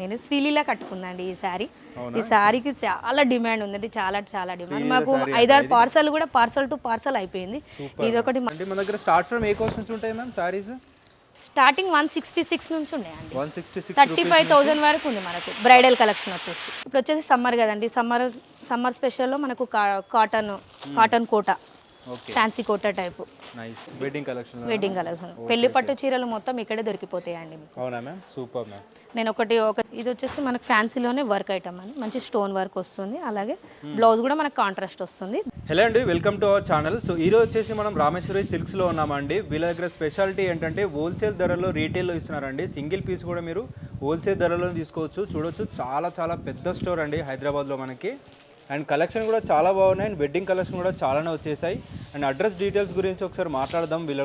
నేను శ్రీలీల కట్టుకున్నాండి ఈ శారీ. ఈ శారీకి చాలా డిమాండ్ ఉందండి, చాలా చాలా డిమాండ్. మాకు 5-6 పార్సల్ కూడా పార్సల్ టు పార్సల్ అయిపోయింది. ఇది ఒకటి అంటే మన దగ్గర స్టార్ట్ ఫ్రమ్ ఏ కాస్ట్ నుంచి ఉంటాయి మ్యామ్ సారీస్? స్టార్టింగ్ 166 నుంచి ఉన్నాయండి. 166 35,000 వరకు ఉంది మనకు బ్రైడల్ కలెక్షన్ వచ్చేసి. ఇప్పుడు వచ్చేసి సమ్మర్ కదండి, సమ్మర్ స్పెషల్లో మనకు cotton Kota, fancy Kota type wedding collection పెళ్లి పట్టు చీరలు మొత్తం ఇక్కడే దొరికిపోతాయండి మీకు. అవునా మ్యామ్? Super ma'am. నేను ఇది వచ్చేసి మనకు ఫ్యాన్సీలోనే వర్క్ ఐటమ్ అని మంచి స్టోన్ వర్క్ వస్తుంది, అలాగే బ్లౌజ్ కూడా మనకు కాంట్రాస్ట్ వస్తుంది. హలో అండి, welcome to our channel. So ఈరోజు వచ్చేసి మనం రామేశ్వరి సిల్క్స్లో ఉన్నామండి. వీళ్ళ దగ్గర స్పెషాలిటీ ఏంటంటే హోల్సేల్ ధరలో రీటైల్లో ఇస్తున్నారండి. సింగిల్ పీస్ కూడా మీరు హోల్సేల్ ధరలో తీసుకోవచ్చు. చూడొచ్చు, చాలా చాలా పెద్ద స్టోర్ అండి హైదరాబాద్లో మనకి. అండ్ కలెక్షన్ కూడా చాలా బాగున్నాయి. అండ్ వెడ్డింగ్ కలెక్షన్ కూడా చాలానే వచ్చేసాయి. అండ్ అడ్రస్ డీటెయిల్స్ గురించి ఒకసారి మాట్లాడదాం. వీళ్ళ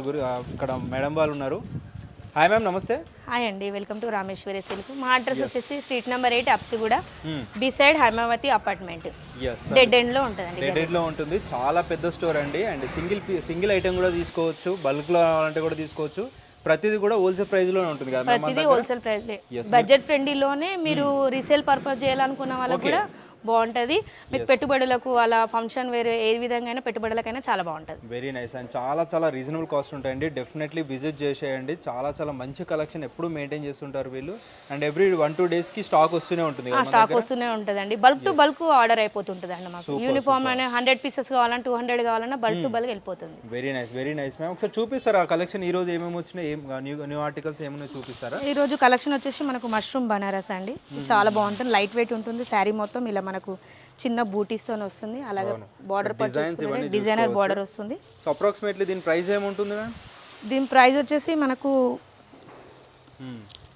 ఇక్కడ మేడం వాళ్ళు ఉన్నారు. హాయ్ మ్యామ్, నమస్తే. హాయ్ అండి, వెల్కమ్ టు రామేశ్వరి సిల్క్. మా అడ్రస్ వచ్చేసి street number 8 Habsiguda, beside Hymavathi apartment, dead end లో ఉంటుంది. డెడ్ ఎండ్ లో ఉంటుంది. చాలా పెద్ద స్టోర్ అండి. అండ్ సింగిల్ ఐటమ్ కూడా తీసుకోవచ్చు, బల్క్ లో కావాలంటే కూడా తీసుకోవచ్చు. ప్రతిదీ కూడా హోల్సేల్ ప్రైస్ లోనే ఉంటుంది కదా? ప్రతిదీ హోల్సేల్ ప్రైస్, బడ్జెట్ ఫ్రెండ్లీలోనే. మీరు రీసేల్ పర్పస్ చేయాలనుకున్న వాళ్ళకి కూడా బాగుంటుంది. మీకు పెట్టుబడులకు అలా ఫంక్షన్ వేరే ఏ విధంగా అయినా పెట్టుబడులకైనా చాలా బాగుంటుంది. Very nice. అండ్ చాలా చాలా రీజనబుల్ కాస్ట్ ఉంటాయండి. డెఫినెట్లీ విజిట్ చేసేయండి. చాలా చాలా మంచి కలెక్షన్ ఎప్పుడు మెయింటైన్ చేస్తుంటారు వీళ్ళు. అండ్ ఎవ్రీ 1-2 days కి స్టాక్ వస్తూనే ఉంటుంది. స్టాక్ వస్తూనే ఉంటుందండి. బల్క్ టు బల్క్ ఆర్డర్ అయిపోతుంటుంది అండి మాకు. యూనిఫామ్ అనే 100 pieces కావాలన్నా 200 కావాలన్నా బల్క్ టు బల్క్ వెళ్ళిపోతుంది. Very nice, very nice ma'am. ఒకసారి చూపిస్తారా ఆ కలెక్షన్? ఈ రోజు ఏమేమి వచ్చినాయి, న్యూ ఆర్టికల్స్ ఏమైనా చూపిస్తారా? ఈ రోజు కలెక్షన్ వచ్చేసి మనకు మష్రూమ్ బనారస్ అండి. చాలా బాగుంటుంది, లైట్ వెయిట్ ఉంటుంది. శారీ మొత్తం ఇలా మనకు చిన్న బూటీస్తో వస్తుంది, అలాగే బార్డర్ డిజైనర్ బార్డర్ వస్తుంది. సో అప్రాక్సిమేట్లీ దీని ప్రైస్ ఏముంటుంది మ్యామ్? దీని ప్రైస్ వచ్చేసి మనకు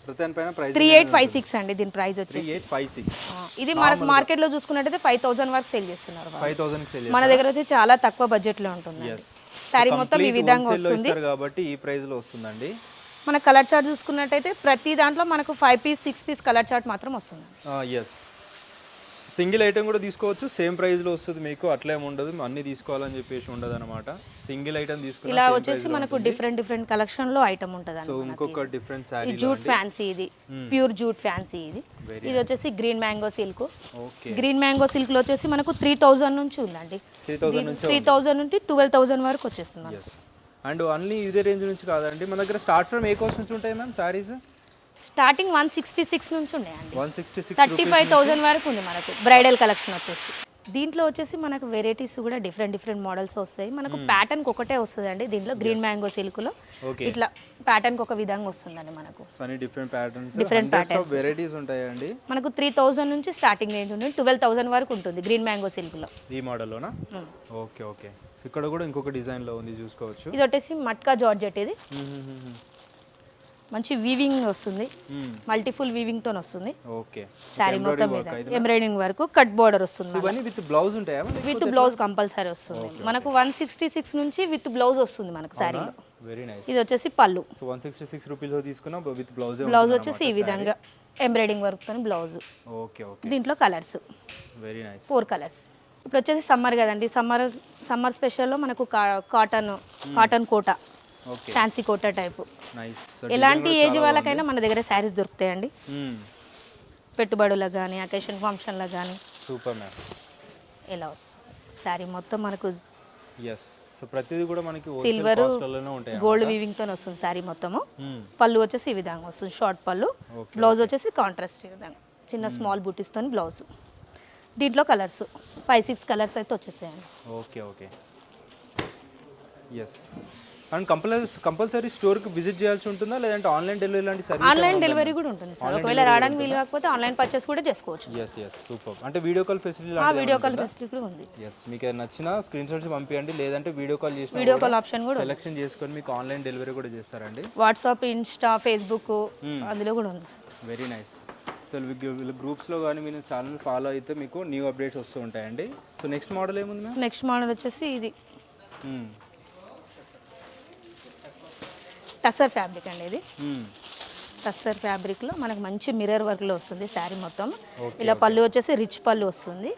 3856 అండి. దీని ప్రైస్ వచ్చేసి 3856. ఇది మనకు మార్కెట్ లో చూసుకున్నట్టయితే 5000 వరకు సేల్ చేస్తున్నారు. 5000 సేల్. మన దగ్గర వచ్చి చాలా తక్కువ బడ్జెట్ లో ఉంటుంది. శారీ మొత్తం ఈ విధంగా వస్తుంది కాబట్టి ఈ ప్రైస్ లో వస్తుందండి. మన కలర్ చార్ట్ చూసుకున్నట్టయితే ప్రతి దాంట్లో మనకు 5 piece 6 piece కలర్ చార్ట్ మాత్రం వస్తుంది. సింగిల్ ఐటమ్ కూడా తీసుకోవచ్చు, సేమ్ ప్రైస్ లో వస్తుంది మీకు. అట్లా ఉండదు అన్ని తీసుకోవాలని చెప్పేసి ఉండదు అనమాట. సింగిల్ ఐటమ్ తీసుకుని ఇలా వచ్చేసి మనకు డిఫరెంట్ కలెక్షన్ లో ఐటమ్ ఉంటుంది. సో ఇంకొక డిఫరెంట్ సారీ, జూట్ ఫ్యాన్సీ, ఇది ప్యూర్ జూట్ ఫ్యాన్సీ. ఇది వచ్చేసి green mango silk. Green mango silk లో వచ్చేసి మనకు 3000 నుంచి ఉందండి. 3000 నుండి 12,000 వరకు వచ్చేస్తుంది. అండ్ అన్ని ఇదే రేంజ్ నుంచి కాదండి, మన దగ్గర స్టార్ట్ ఫ్రమ్ ఏ కాస్ట్ నుంచి ఉంటాయి మ్యామ్ సారీస్? స్టార్టింగ్ 166 నుంచి ఉన్నాయండి. 166, 35,000 వరకు ఉంది మనకు బ్రైడల్ కలెక్షన్ వచ్చేసి. దీంట్లో వచ్చేసి మనకు వెరైటీస్ కూడా డిఫరెంట్ మోడల్స్ వస్తాయి. మనకు ప్యాటర్న్ ఒకటే వస్తుంది అండి. దీంట్లో గ్రీన్ మ్యాంగో సిల్క్ లో ఇట్లా ప్యాటర్న్ ఒక విధంగా వస్తుందండి మనకు. డిఫరెంట్ ప్యాటర్న్స్ వెరైటీస్ ఉంటాయండి. మనకు 3000 నుంచి స్టార్టింగ్ రేంజ్ ఉంది, 12,000 వరకు ఉంటుంది గ్రీన్ మ్యాంగో సిల్క్ లో. ఈ మోడల్ లోనా? ఓకే. ఇక్కడ కూడా ఇంకొక డిజైన్ లో ఉంది, చూసుకోవచ్చు. ఇది వచ్చేసి మట్కా జార్జెట్. ఇది మంచి వీవింగ్ వస్తుంది, మల్టీఫుల్ వీవింగ్ తో వస్తుంది. సారీ మొత్తం మీద ఎంబ్రాయిడింగ్ వరకు కట్ బోర్డర్ వస్తుంది. విత్ బ్లౌజ్ ఉంటాయా? విత్ బ్లౌజ్ కంపల్సరీ వస్తుంది మనకు. 166 నుంచి విత్ బ్లౌజ్ వస్తుంది మనకు సారీలో. Very nice. ఇది వచ్చేసి పళ్ళు. సో 166 రూపీస్ తీసుకున్నా విత్ బ్లౌజ్. బ్లౌజ్ వచ్చేసి ఈ విధంగా ఎంబ్రాయిడింగ్ వర్క్ తో బ్లౌజ్. దీంట్లో కలర్స్ వెరీ నైస్, 4 కలర్స్. ఇప్పుడు వచ్చేసి సమ్మర్ కదండి, సమ్మర్ స్పెషల్లో మనకు cotton Kota, fancy Kota type. ఎలాంటి ఏజ్ వాళ్ళకైనా మన దగ్గర శారీస్ దొరుకుతాయండి. పెట్టుబడులకు కానీ అకేషన్ ఫంక్షన్లకు కానీ. Super ma'am. ఇలా వస్తుంది శారీ మొత్తం మనకు. సో ప్రతిదీ కూడా మనకి సిల్వర్ గోల్డ్ వీవింగ్ తో వస్తుంది శారీ మొత్తము. పళ్ళు వచ్చేసి ఈ విధంగా వస్తుంది, షార్ట్ పళ్ళు. బ్లౌజ్ వచ్చేసి కాంట్రాస్ట్ విధంగా చిన్న స్మాల్ బూటీస్ తో బ్లౌజ్. దీంట్లో కలర్స్ 5-6 కలర్స్ అయితే వచ్చేసాయండి. ఓకే. అండ్ కంపల్సరీ స్టోర్ కి విజిట్ చేయాల్సి ఉంటుందా, లేదంటే ఆన్లైన్ డెలివరీ లాంటి సర్వీస్? ఆన్లైన్ డెలివరీ కూడా ఉంటుంది సార్. ఒకవేళ రావడానికి వీలు కాకపోతే ఆన్లైన్ పర్చేస్ కూడా చేసుకోవచ్చు. సూపర్. అంటే వీడియో కాల్ ఫెసిలిటీ కూడా ఉంది. మీకు నచ్చిన స్క్రీన్ షాట్స్ పంపించండి, లేదంటే వీడియో కాల్ ఆప్షన్ కూడా సెలెక్షన్ చేసుకొని మీకు ఆన్లైన్ డెలివరీ కూడా చేస్తారండి. వాట్సాప్, ఇన్స్టా, ఫేస్బుక్ అందులో కూడా ఉంది. Very nice. సో వీళ్ళ గ్రూప్స్లో కానీ మీరు ఛానల్ ఫాలో అయితే మీకు న్యూ అప్డేట్స్ వస్తూ ఉంటాయండి. సో నెక్స్ట్ మోడల్ ఏముంది మ్యామ్? నెక్స్ట్ మోడల్ వచ్చేసి ఇది టస్సర్ ఫ్యాబ్రిక్ అండి. ఇది టస్సర్ ఫ్యాబ్రిక్ లో మనకు మంచి మిర్రర్ వర్క్ లో వస్తుంది శారీ మొత్తం. ఇలా పళ్ళు వచ్చేసి రిచ్ పళ్ళు వస్తుంది.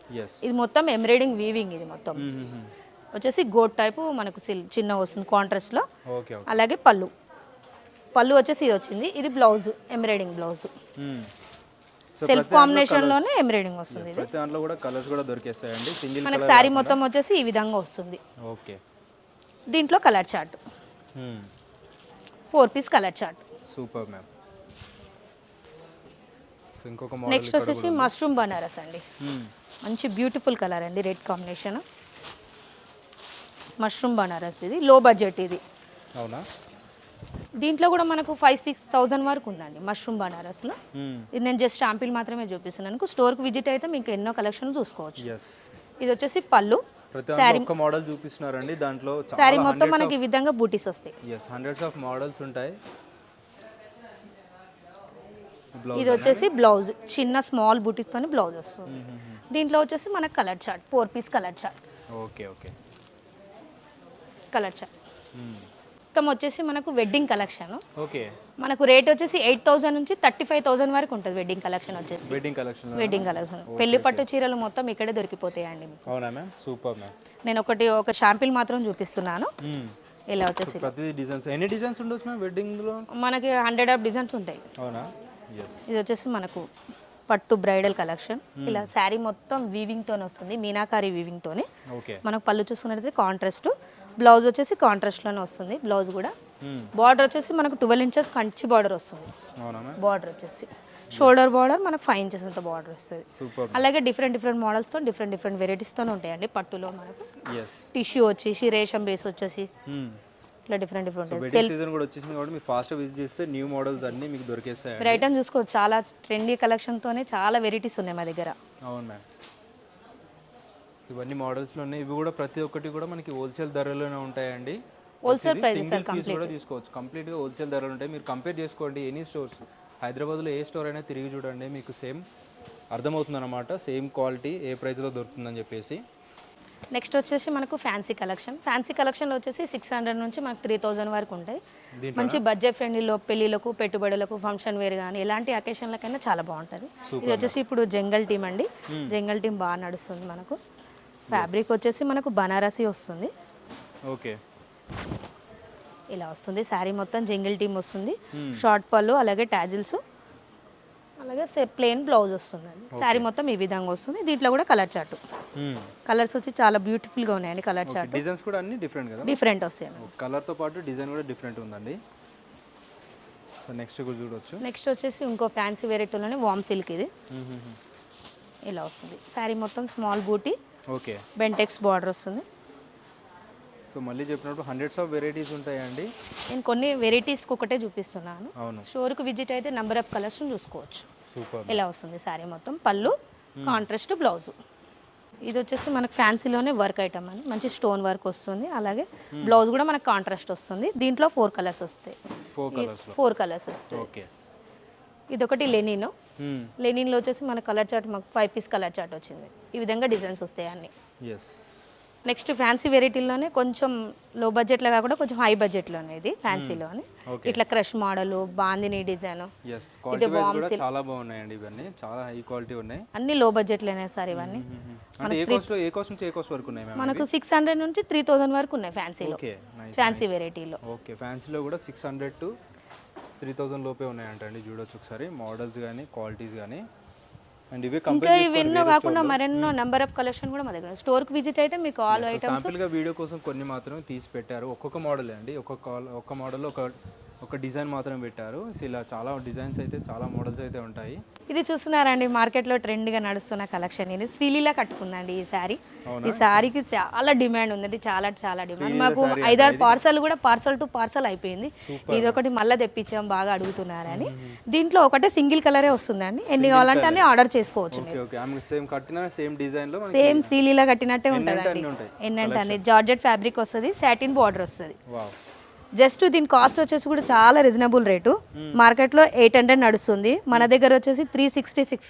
ఇది మొత్తం ఎంబ్రాయిడింగ్ వీవింగ్. ఇది మొత్తం వచ్చేసి గోట్ టైపు మనకు చిన్న వస్తుంది కాంట్రాస్ట్ లో. అలాగే పళ్ళు వచ్చేసి ఇది వచ్చింది. ఇది blouse, embroidering blouse. Self combination లోనే ఎంబ్రాయిడింగ్ వస్తుంది ఇది. ప్రతి దాంట్లో కూడా కలర్స్ కూడా దొరికేస్తాయండి. సింగిల్ మనకి శారీ మొత్తం వచ్చేసి ఈ విధంగా వస్తుంది. ఓకే. దీంట్లో colour chart 4 piece colour chart. Super ma'am. So ఇంకొక మోడల్ నెక్స్ట్ వచ్చేసి మష్రూమ్ బనారస్ అండి. మంచి బ్యూటిఫుల్ కలర్ అండి, రెడ్ కాంబినేషన్. మష్రూమ్ బనారస్ ఇది లో బడ్జెట్ ఇది. అవునా? దీంట్లో కూడా మనకు 5-6,000 వరకు ఉందండి మష్రూమ్ బనారస్లో. ఇది నేను జస్ట్ శాంపిల్ మాత్రమే చూపిస్తున్నాను. స్టోర్కి విజిట్ అయితే మీకు ఎన్నో కలెక్షన్ చూసుకోవచ్చు. ఇది వచ్చేసి పళ్ళు. శారీ ఒక మోడల్ చూపిస్తున్నారండి. దాంట్లో శారీ మొత్తం మనకి ఈ విధంగా బూటీస్ వస్తాయి. హండ్రెడ్స్ ఆఫ్ మోడల్స్ ఉంటాయి. ఇది వచ్చేసి బ్లౌజ్, చిన్న స్మాల్ బూటీస్ తోని బ్లౌజ్ వస్తుంది. దీంట్లో వచ్చేసి మనకు colour chart 4 piece colour chart. Okay okay. Colour chart మొత్తం వచ్చేసి మనకు వెడ్డింగ్ కలెక్షన్. ఓకే. మనకు రేట్ వచ్చేసి 8,000 నుంచి 35,000 వరకు ఉంటుంది వెడ్డింగ్ కలెక్షన్ వచ్చేసి. వెడ్డింగ్ కలెక్షన్ పెళ్లి పట్టు చీరలు మొత్తం ఇక్కడే దొరికిపోతాయండి. అవునా మ్యామ్? Super ma'am. నేను ఒక శాంపిల్ మాత్రం చూపిస్తున్నాను. ఇలా వచ్చేసి ప్రతి డిజైన్స్ ఎన్ని డిజైన్స్ ఉండొచ్చు మ్యామ్ వెడ్డింగ్ లో? మనకి 100 ఆఫ్ డిజైన్స్ ఉంటాయి. అవునా? ఇది వచ్చేసి మనకు పట్టు బ్రైడల్ కలెక్షన్. ఇలా శారీ మొత్తం వీవింగ్ తోనే వస్తుంది, మీనాకారి వీవింగ్ తోనే. మనకు పళ్ళు చూసుకున్నట్లయితే కాంట్రాస్ట్, బ్లౌజ్ వచ్చేసి కాంట్రాస్ట్ లోనే వస్తుంది. బ్లౌజ్ కూడా బార్డర్ వచ్చేసి మనకు 12 ఇంచెస్ కంచి బార్డర్ వస్తుంది. బార్డర్ వచ్చేసి షోల్డర్ బార్డర్ మనకు 5 ఇంచెస్ అంత బార్డర్ వస్తుంది. అలాగే డిఫరెంట్ మోడల్స్ తో డిఫరెంట్ వెరైటీస్ తోనే ఉంటాయండి పట్టులో. మనకు టిష్యూ వచ్చేసి రేషం బేస్ వచ్చేసి ఇట్లా డిఫరెంట్ సీజన్ కూడా వచ్చేసింది కాబట్టి మీరు ఫాస్ట్ విజిట్ చేస్తే న్యూ మోడల్స్ అన్ని మీకు దొరికేస్తాయి. మీరు ఐటమ్ చూసుకోవచ్చు, చాలా ట్రెండీ కలెక్షన్ తోనే చాలా వెరైటీస్ ఉన్నాయి మా దగ్గర. అవును మ్యామ్. ఇవన్నీ మోడల్స్లో ఉన్నాయి. ఇవి కూడా ప్రతి ఒక్కటి కూడా మనకి హోల్సేల్ ధరలోనే ఉంటాయండి. హోల్సేల్ ప్రైస్ కూడా తీసుకోవచ్చు. కంప్లీట్గా హోల్సేల్ ధరలు ఉంటాయి. మీరు కంపేర్ చేసుకోండి ఎనీ స్టోర్స్. హైదరాబాద్లో ఏ స్టోర్ అయినా తిరిగి చూడండి, మీకు సేమ్ అర్థమవుతుంది అనమాట. సేమ్ క్వాలిటీ ఏ ప్రైస్లో దొరుకుతుందని చెప్పేసి. నెక్స్ట్ వచ్చేసి మనకు ఫ్యాన్సీ కలెక్షన్లో వచ్చేసి 600 నుంచి మనకు 3,000 వరకు ఉంటాయి. మంచి బడ్జెట్ ఫ్రెండ్లీలో పెళ్లిలకు, పెట్టుబడులకు, ఫంక్షన్ వేర్ కానీ ఎలాంటి అకేషన్లకైనా చాలా బాగుంటుంది. ఇది వచ్చేసి ఇప్పుడు జంగల్ టీమ్ అండి. జంగల్ టీమ్ బాగా నడుస్తుంది. మనకు ఫ్యాబ్రిక్ వచ్చేసి మనకు బనారసి వస్తుంది. ఓకే. ఇలా వస్తుంది శారీ మొత్తం జంగిల్ టీమ్ వస్తుంది. షార్ట్ పళ్ళు, అలాగే టాజిల్స్, అలాగే ప్లెయిన్ బ్లౌజ్ వస్తుంది. శారీ మొత్తం ఈ విధంగా వస్తుంది. దీంట్లో కూడా కలర్ చార్ట్. కలర్స్ వచ్చి చాలా బ్యూటిఫుల్ గా ఉన్నాయండి. కలర్ చార్ట్ డిజైన్స్ కూడా అన్ని డిఫరెంట్ కదా? డిఫరెంట్ వస్తాయండి. కలర్ తో పాటు డిజైన్ కూడా డిఫరెంట్ ఉందండి. సో నెక్స్ట్ కూడా చూడొచ్చు. నెక్స్ట్ వచ్చేసి ఇంకో ఫ్యాన్సీ వెరైటీలోనే వామ్ సిల్క్. ఇది ఇలా వస్తుంది. శారీ మొత్తం స్మాల్ బూటీ, ఓకే, బెంటెక్స్ బార్డర్ వస్తుంది. సో మళ్ళీ చెప్పినట్టు హండ్రెడ్స్ ఆఫ్ వెరైటీస్ ఉంటాయండి. నేను కొన్ని వెరైటీస్కి ఒకటే చూపిస్తున్నాను. స్టోర్కి విజిట్ అయితే నెంబర్ ఆఫ్ కలర్స్ చూసుకోవచ్చు. సూపర్. ఇలా వస్తుంది శారీ మొత్తం. పళ్ళు, కాంట్రాస్ట్ బ్లౌజ్. ఇది వచ్చేసి మనకు ఫ్యాన్సీలోనే వర్క్ ఐటమ్ అని మంచి స్టోన్ వర్క్ వస్తుంది. అలాగే బ్లౌజ్ కూడా మనకు కాంట్రాస్ట్ వస్తుంది. దీంట్లో 4 కలర్స్ వస్తాయి. 4 కలర్స్ వస్తాయి. ఇది ఒకటి లెనిన్. లెనిన్లో వచ్చేసి మన కలర్ చార్ట్ మాకు 5 పీస్ కలర్ చార్ట్ వచ్చింది. ఈ విధంగా డిజైన్స్ వస్తాయి అన్ని. నెక్స్ట్ ఫ్యాన్సీ వెరైటీలోనే కొంచెం లో బడ్జెట్లో కాకుండా కొంచెం హై బడ్జెట్లోనే ఇది ఫ్యాన్సీలోనే. ఇట్లా క్రష్ మోడల్, బాందిని డిజైన్, ఇది చాలా బాగున్నాయండి. ఇవన్నీ చాలా హై క్వాలిటీ ఉన్నాయి. అన్ని లో బడ్జెట్లోనే సార్ ఇవన్నీ. ఏ కాస్ట్ నుంచి ఏ కాస్ట్ వరకు ఉన్నాయి? మనకు 600 నుంచి 3,000 వరకు ఉన్నాయి ఫ్యాన్సీలో. ఫ్యాన్సీ వెరైటీలో. ఓకే, ఫ్యాన్సీలో కూడా 600 to 3,000 లోపే ఉన్నాయంటండి. చూడొచ్చు ఒకసారి మోడల్స్ కానీ క్వాలిటీస్ కానీ. ఇంకా ఇవెన్నో కాకుండా మరెన్నో నెంబర్ ఆఫ్ కలెక్షన్ కూడా మా దగ్గర. స్టోర్కి విజిట్ అయితే మీకు ఆల్ ఐటమ్స్. సింపుల్గా వీడియో కోసం కొన్ని మాత్రమే తీసి పెట్టారు. ఒక్కొక్క మోడల్ అండి, ఒక్క మోడల్లో ఒక డిజైన్ మాత్రం పెట్టారు. ఇలా చాలా డిజైన్స్ అయితే, చాలా మోడల్స్ అయితే ఉంటాయి. ఇది చూస్తున్నారండి మార్కెట్లో ట్రెండ్గా నడుస్తున్న కలెక్షన్. ఇది శ్రీలీల కట్టుకుందండి ఈ శారీ. ఈ శారీకి చాలా డిమాండ్ ఉంది. చాలా డిమాండ్. మాకు 5-6 పార్సల్ కూడా పార్సల్ టు పార్సల్ అయిపోయింది. ఇది ఒకటి మళ్ళీ తెప్పించాం, బాగా అడుగుతున్నారని. దీంట్లో ఒకటే సింగిల్ కలరే వస్తుందండి. ఎన్ని కావాలంటే అన్ని ఆర్డర్ చేసుకోవచ్చు. సేమ్ శ్రీలీల కట్టినట్టే ఉంటుందండి. ఏంటంటే అన్ని జార్జెట్ ఫ్యాబ్రిక్ వస్తుంది, సాటిన్ బార్డర్ వస్తుంది. జస్ట్ దీని కాస్ట్ వచ్చేసి కూడా చాలా రీజనబుల్ రేటు. మార్కెట్లో 800 నడుస్తుంది, మన దగ్గర వచ్చేసి 366.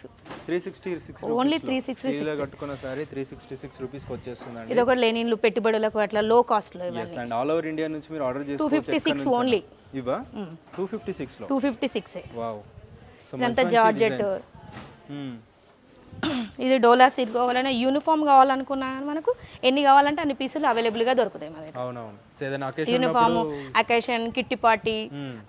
ఓన్లీ 366 రూపీస్ వచ్చేస్తుంది. ఇది ఒక లెనిన్లు పెట్టుబడులకు అట్లా లో కాస్ట్ లో ఇవన్నీ. అండ్ ఆల్ ఓవర్ ఇండియా నుంచి మీరు ఆర్డర్ చేసుకోవచ్చు. 256 ఓన్లీ. ఇవా 256 లో. 256. వావ్. ఇదంతా జార్జెట్. ఇది డోలా సిల్క్ కావాలన్నా యూనిఫామ్ కావాలనుకున్నా కానీ మనకు ఎన్ని కావాలంటే అన్ని పీసులు అవైలబుల్గా దొరుకుతాయి మన దగ్గర. అవునవును. సో ఏదైనా occasion uniform, occasion, kitty party,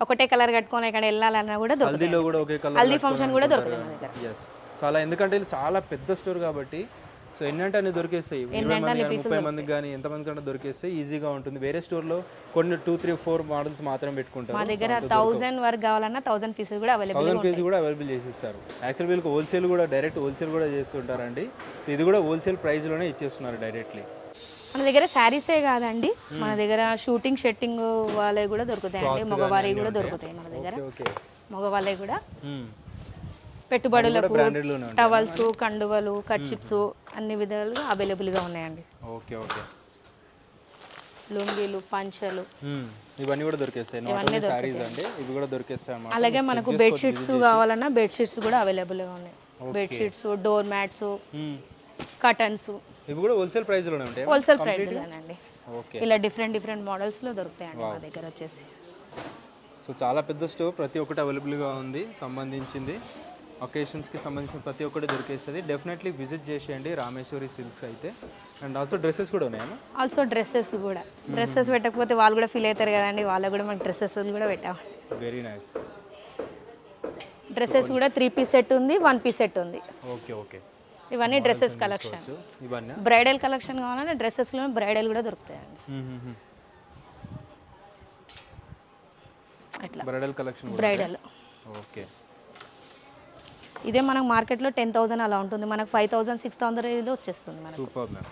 ఒకటే కలర్ కట్టుకొని ఇక్కడ వెళ్ళాలన్నా కూడా దొరుకుతాయి. హల్దీలో కూడా ఒకే కలర్, హల్దీ ఫంక్షన్ కూడా దొరుకుతాయి మన దగ్గర. ఎస్. చాలా, ఎందుకంటే ఇది చాలా పెద్ద స్టోర్ కాబట్టి సో ఎన్నంటే అన్ని దొరికేస్తాయి. 20 మంది 30 మందికి కానీ ఎంతమంది కంటే దొరికేస్తాయి, ఈజీగా ఉంటుంది. వేరే స్టోర్లో కొన్ని 2, 3, 4 మోడల్స్ మాత్రమే పెట్టుకుంటారు. మా దగ్గర 1000 వరకు కావాలన్నా 1000 పీసెస్ కూడా అవైలబుల్ 1000 పీస్ కూడా అవైలబుల్ చేసిస్తారు. యాక్చువల్ వీళ్ళకి హోల్సేల్ కూడా, డైరెక్ట్ హోల్సేల్ కూడా చేస్తుంటారండి. సో ఇది కూడా హోల్సేల్ ప్రైస్లోనే ఇచ్చేస్తున్నారు డైరెక్ట్లీ. మన దగ్గర శారీసే కాదండి, మన దగ్గర షూటింగ్ షెట్టింగ్ వాళ్ళవి కూడా దొరుకుతాయండి, మగవారి కూడా దొరుకుతాయి మన దగ్గర. మగవాళ్ళవి కూడా పెట్టుబడులకు టవల్స్, కండువలు, కర్చిప్స్ అన్ని విధాలుగా అవైలబుల్గా ఉన్నాయండి. Okay okay. లుంగీలు, పంచలు ఇవన్నీ కూడా దొరికేస్తాయి. నాట్ ఓన్లీ సారీస్ అండి, ఇవి కూడా దొరికేస్తాయి అన్నమాట. అలాగే మనకు బెడ్షీట్స్ కావాలన్నా బెడ్షీట్స్ కూడా అవైలబుల్గా ఉన్నాయి. బెడ్షీట్స్, డోర్ మ్యాట్స్, కర్టన్స్ ఇవి కూడా హోల్సేల్ ప్రైస్లోనే ఉంటాయి. హోల్సేల్ ప్రైస్లోనండి. ఓకే. ఇలా డిఫరెంట్ మోడల్స్లో దొరుకుతాయండి మా దగ్గర వచ్చేసి. సో చాలా పెద్ద స్టోర్, ప్రతి ఒక్కటి అవైలబుల్గా ఉంది. సంబంధించింది ఒకేషన్స్కి సంబంధించిన ప్రతి ఒక్కటి దొరికేస్తుంది. డెఫినెట్లీ విజిట్ చేసేయండి రామేశ్వరి సిల్క్స్ అయితే. అండ్ ఆల్సో డ్రెస్సెస్ కూడా ఉన్నాయా? ఆల్సో డ్రెస్సెస్ కూడా, డ్రెస్సెస్ పెట్టకపోతే వాళ్ళు కూడా ఫీల్ అవుతారు కదండి, వాళ్ళకు కూడా మనకి డ్రెస్సెస్ కూడా పెట్టాము. Very nice. డ్రెస్సెస్ కూడా 3 పీస్ సెట్ ఉంది, 1 పీస్ సెట్ ఉంది. Okay okay. ఇవన్నీ డ్రెస్సెస్ కలెక్షన్. ఇవన్నీ బ్రైడల్ కలెక్షన్ కావాలంటే డ్రెస్సెస్లో బ్రైడల్ కూడా దొరుకుతాయండి. అట్లా బ్రైడల్ కలెక్షన్. బ్రైడల్. ఓకే. ఇదే మనకు మార్కెట్లో 10,000 అలా ఉంటుంది, మనకు 5,000, 6,000 వచ్చేస్తుంది మనకు. Super ma'am.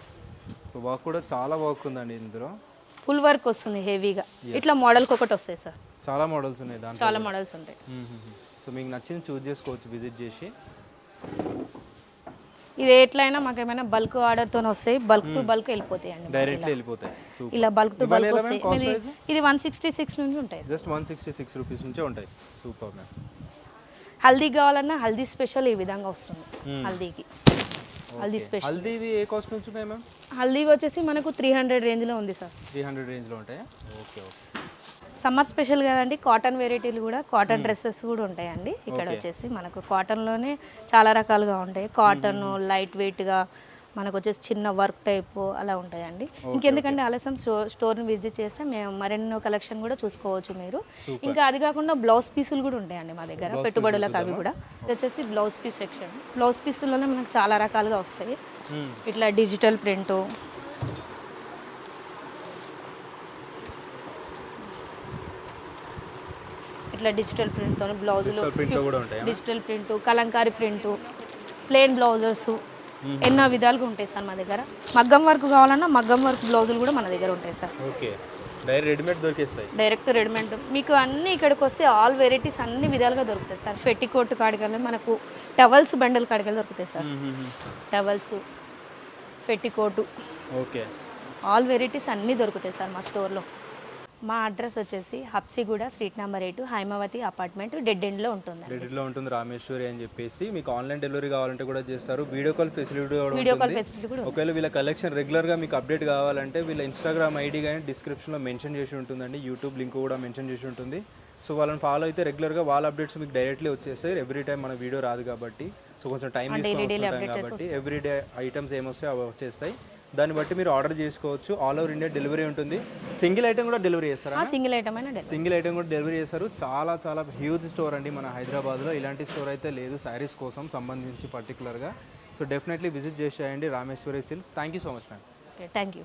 సో వర్క్ కూడా చాలా వర్క్ ఉందండి ఇందులో, ఫుల్ వర్క్ వస్తుంది హెవీగా. ఇట్లా మోడల్కి ఒకటి వస్తాయి సార్, చాలా మోడల్స్ ఉన్నాయి దాంట్లో, చాలా మోడల్స్ ఉంటాయి. సో మీకు నచ్చింది చూస్ చేసుకోవచ్చు విజిట్ చేసి. ఇది ఎట్లయినా మాకు ఏమైనా బల్క్ ఆర్డర్తో వస్తాయి, బల్క్ టు బల్క్ వెళ్ళిపోతాయి అండి, డైరెక్ట్లీ వెళ్ళిపోతాయి. ఇలా బల్క్ టు బల్క్ వస్తాయి. ఇది 166 నుంచి ఉంటాయి, జస్ట్ 166 రూపీస్ నుంచే ఉంటాయి. Super ma'am. హల్దీ కావాలన్నా హల్దీ స్పెషల్ ఈ విధంగా వస్తుంది. హల్దీకి హల్దీ స్పెషల్. హల్దీవి ఏ కాస్ట్ నుంచి ఉన్నాయి మ్యామ్? హల్దీ వచ్చేసి మనకు 300 రేంజ్లో ఉంది సార్. 300 రేంజ్లో ఉంటాయా? Okay okay. సమ్మర్ స్పెషల్ కదండి, కాటన్ వెరైటీలు కూడా, కాటన్ డ్రెస్సెస్ కూడా ఉంటాయండి ఇక్కడ వచ్చేసి. మనకు కాటన్లోనే చాలా రకాలుగా ఉంటాయి. కాటన్ లైట్ వెయిట్గా, మనకు వచ్చేసి చిన్న వర్క్ టైప్ అలా ఉంటాయండి. ఇంకెందుకంటే ఆలస్యం స్టోర్ని విజిట్ చేస్తే మేము మరెన్నో కలెక్షన్ కూడా చూసుకోవచ్చు మీరు. ఇంకా అది కాకుండా బ్లౌజ్ పీసులు కూడా ఉంటాయండి మా దగ్గర, పెట్టుబడులకు. అవి కూడా ఇది వచ్చేసి బ్లౌజ్ పీస్ సెక్షన్. బ్లౌజ్ పీసుల్లోనే మనకు చాలా రకాలుగా వస్తాయి. ఇట్లా డిజిటల్ ప్రింటు, ఇట్లా డిజిటల్ ప్రింట్తో బ్లౌజులు, digital print, Kalamkari print, plain blouses, ఎన్నో విధాలుగా ఉంటాయి సార్ మా దగ్గర. మగ్గం వర్క్ కావాలన్నా మగ్గం వర్క్ బ్లౌజులు కూడా మన దగ్గర ఉంటాయి సార్. ఓకే. రెడీమేడ్ దొరికేస్తాయి, డైరెక్ట్ రెడీమేడ్. మీకు అన్ని ఇక్కడికి వస్తే ఆల్ వెరైటీస్ అన్ని విధాలుగా దొరుకుతాయి సార్. పెట్టికోట్ కాడికల్లా మనకు టవల్స్, బండల్ కాడికల్లా దొరుకుతాయి sir. Towels, petticoat, okay, all varieties అన్నీ దొరుకుతాయి సార్ మా స్టోర్లో. మా అడ్రస్ వచ్చేసి Habsiguda, street number 8, Hymavathi apartment, dead ఎండ్లో ఉంటుంది. డెడ్ ఎండ్లో ఉంటుంది రామేశ్వరి అని చెప్పేసి. మీకు ఆన్లైన్ డెలివరీ కావాలంటే కూడా చేస్తారు, వీడియో కాల్ ఫెసిలిటీ కూడా. ఒకవేళ వీళ్ళ కలెక్షన్ రెగ్యులర్గా మీకు అప్డేట్ కావాలంటే వీళ్ళ ఇన్స్టాగ్రామ్ ఐడి కానీ డిస్క్రిప్షన్లో మెన్షన్ చేసి ఉంటుందండి, యూట్యూబ్ లింక్ కూడా మెన్షన్ చేసి ఉంటుంది. సో వాళ్ళని ఫాలో అయితే రెగ్యులర్గా వాళ్ళ అప్డేట్స్ మీకు డైరెక్ట్లీ వచ్చేస్తాయి. ఎవ్రీ టైం మన వీడియో రాదు కాబట్టి, సో కొంచెం టైం తీసుకుంటాం కాబట్టి ఎవ్రీడే ఐటమ్స్ ఏమొస్తాయో అవి వచ్చేస్తాయి. దాన్ని బట్టి మీరు ఆర్డర్ చేసుకోవచ్చు. ఆల్ ఓవర్ ఇండియా డెలివరీ ఉంటుంది. సింగిల్ ఐటమ్ కూడా డెలివరీ చేస్తారా? సింగిల్ ఐటమ్ కూడా డెలివరీ చేస్తారు. చాలా చాలా హ్యూజ్ స్టోర్ అండి మన హైదరాబాద్లో. ఇలాంటి స్టోర్ అయితే లేదు శారీస్ కోసం సంబంధించి పర్టికులర్గా. సో డెఫినెట్లీ విజిట్ చేసేయండి Rameshwari silk. Thank you so much ma'am. Thank you.